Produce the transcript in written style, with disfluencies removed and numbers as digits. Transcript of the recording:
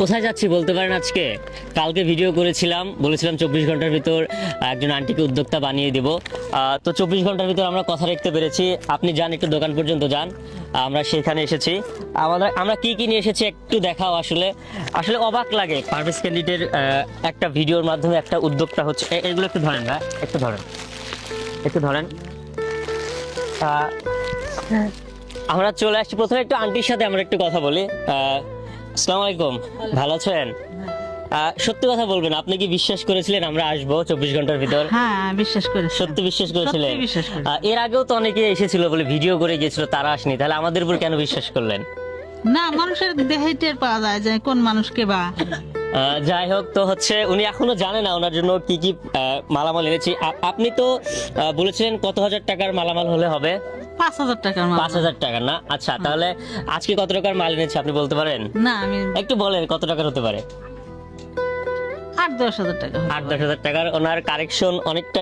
কোথায় যাচ্ছি বলতে পারেন? আজকে কালকে ভিডিও করেছিলাম, বলেছিলাম 24 ঘন্টার ভিতর একজন আন্টিকে উদ্যোক্তা বানিয়ে দেব। তো 24 ঘন্টার ভিতর আমরা কথা রাখতে পেরেছি। আপনি যান, একটু দোকান পর্যন্ত যান, আমরা সেখানে এসেছি। আমরা কি কি নিয়ে এসেছি একটু দেখাও। আসলে আসলে অবাক লাগে পারভেজ ক্যান্ডিডেট একটা ভিডিওর মাধ্যমে একটা উদ্যোক্তা হচ্ছে। এগুলো একটু ধরেন ভাই, একটু ধরেন, একটু ধরেন। আহ, আমরা চলে আসছি, প্রথমে একটু আন্টির সাথে আমরা একটু কথা বলি। আসসালামু আলাইকুম, ভালো আছেন? সত্যি কথা বলবেন, আপনি কি বিশ্বাস করেছিলেন আমরা আসবো 24 ঘন্টার ভিতর? হ্যাঁ, বিশ্বাস করেছি। সত্যি বিশ্বাস করেছিলেন? সত্যি বিশ্বাস করেছি। এর আগেও তো অনেকে এসেছিল বলে ভিডিও করে গেছিল, তারা আসেনি, তাহলে আমাদের উপর কেন বিশ্বাস করলেন? না, মানুষের দেহে টের পাওয়া যায় যে কোন মানুষকে বা। যাই হোক, তো হচ্ছে উনি এখনো জানে না ওনার জন্য কি কি মালামাল এনেছি। আপনি তো বলেছিলেন কত হাজার টাকার মালামাল হলে হবে? 5,000 টাকার মাল। 5,000 টাকার না? আচ্ছা, তাহলে আজকে কত টাকার মাল এনেছি আপনি বলতে পারেন? না, আমি একটু বলেন কত টাকার হতে পারে? 8-10 হাজার টাকা হবে। 8-10 হাজার টাকার। ওনার কারেকশন অনেকটা